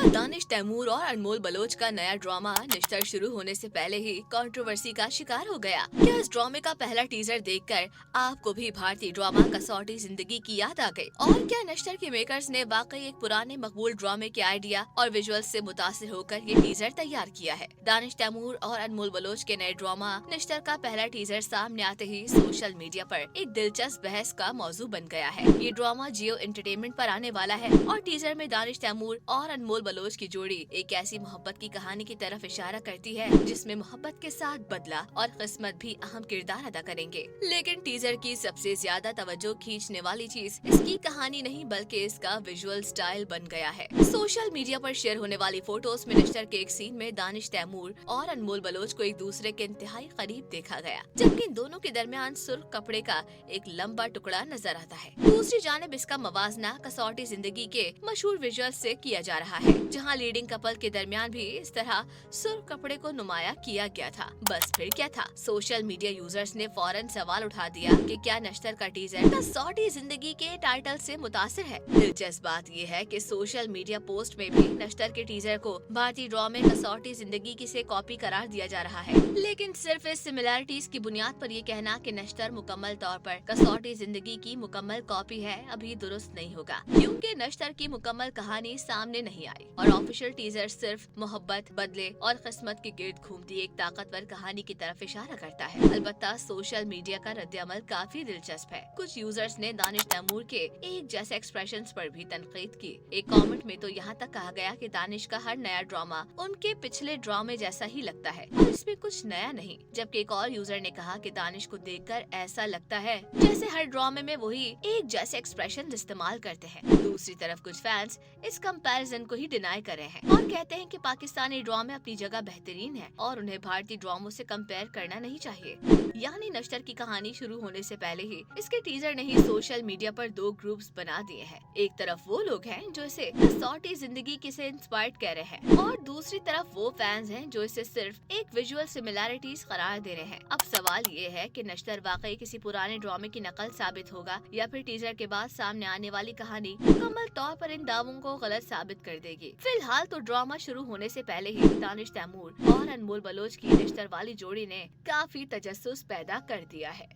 दानिश तैमूर और अनमोल बलोच का नया ड्रामा निश्तर शुरू होने से पहले ही कंट्रोवर्सी का शिकार हो गया। क्या इस ड्रामे का पहला टीजर देखकर आपको भी भारतीय ड्रामा कसौटी जिंदगी की याद आ गई? और क्या निश्तर के मेकर्स ने वाकई एक पुराने मकबूल ड्रामे के आइडिया और विजुअल्स से मुतासिर होकर ये टीजर तैयार किया है? दानिश तैमूर और अनमोल बलोच के नए ड्रामा निश्तर का पहला टीजर सामने आते ही सोशल मीडिया पर एक दिलचस्प बहस का मौजू बन गया है। ये ड्रामा जियो एंटरटेनमेंट पर आने वाला है और टीजर में दानिश तैमूर और अनमोल बलोच की जोड़ी एक ऐसी मोहब्बत की कहानी की तरफ इशारा करती है जिसमें मोहब्बत के साथ बदला और किस्मत भी अहम किरदार अदा करेंगे। लेकिन टीजर की सबसे ज्यादा तवज्जो खींचने वाली चीज इसकी कहानी नहीं बल्कि इसका विजुअल स्टाइल बन गया है। सोशल मीडिया पर शेयर होने वाली फोटोज में निश्तर के एक सीन में दानिश तैमूर और अनमोल बलोच को एक दूसरे के इंतहाई करीब देखा गया, जबकि इन दोनों के दरमियान सुर्ख कपड़े का एक लंबा टुकड़ा नजर आता है। दूसरी जानिब इसका मवाजना कसौटी जिंदगी के मशहूर विजुअल से किया जा रहा है, जहां लीडिंग कपल के दरमियान भी इस तरह सुर्ख कपड़े को नुमाया किया गया था। बस फिर क्या था? सोशल मीडिया यूजर्स ने फौरन सवाल उठा दिया कि क्या निश्तर का टीजर कसौटी जिंदगी के टाइटल से मुतासिर है। दिलचस्प बात यह है कि सोशल मीडिया पोस्ट में भी निश्तर के टीजर को भारतीय ड्रामे कसौटी जिंदगी की से कॉपी करार दिया जा रहा है, लेकिन सिर्फ इस सिमिलैरिटीज की बुनियाद पर ये कहना कि निश्तर मुकम्मल तौर पर कसौटी जिंदगी की मुकम्मल कॉपी है अभी दुरुस्त नहीं होगा, क्योंकि निश्तर की मुकम्मल कहानी सामने नहीं आई और ऑफिशियल टीजर सिर्फ मोहब्बत, बदले और किस्मत के गिर्द घूमती एक ताकतवर कहानी की तरफ इशारा करता है। अलबत्ता सोशल मीडिया का रद्द-ए-अमल काफी दिलचस्प है। कुछ यूजर्स ने दानिश तैमूर के एक जैसे एक्सप्रेशंस पर भी तनकीद की। एक कमेंट में तो यहाँ तक कहा गया कि दानिश का हर नया ड्रामा उनके पिछले ड्रामे जैसा ही लगता है और इसमें कुछ नया नहीं, जबकि एक और यूजर ने कहा कि दानिश को देखकर ऐसा लगता है जैसे हर ड्रामे में वही एक जैसे एक्सप्रेशन इस्तेमाल करते हैं। दूसरी तरफ कुछ फैंस इस कंपैरिजन को ही डिनाई कर रहे हैं और कहते हैं कि पाकिस्तानी ड्रामे अपनी जगह बेहतरीन है और उन्हें भारतीय ड्रामों से कंपेयर करना नहीं चाहिए। यानी निश्तर की कहानी शुरू होने से पहले ही इसके टीजर ने ही सोशल मीडिया पर दो ग्रुप्स बना दिए हैं। एक तरफ वो लोग हैं जो इसे कसौटी जिंदगी की से इंस्पायर्ड कह रहे हैं और दूसरी तरफ वो फैंस हैं जो इसे सिर्फ एक विजुअल सिमिलैरिटीज करार दे रहे हैं। अब सवाल ये है कि निश्तर वाकई किसी पुराने ड्रामे की नकल साबित होगा या फिर टीजर के बाद सामने आने वाली कहानी मुकम्मल तौर पर इन दावों को गलत साबित कर देगी। फिलहाल तो ड्रामा शुरू होने से पहले ही दानिश तैमूर और अनमोल बलोच की निश्तर वाली जोड़ी ने काफी तजस्सुस पैदा कर दिया है।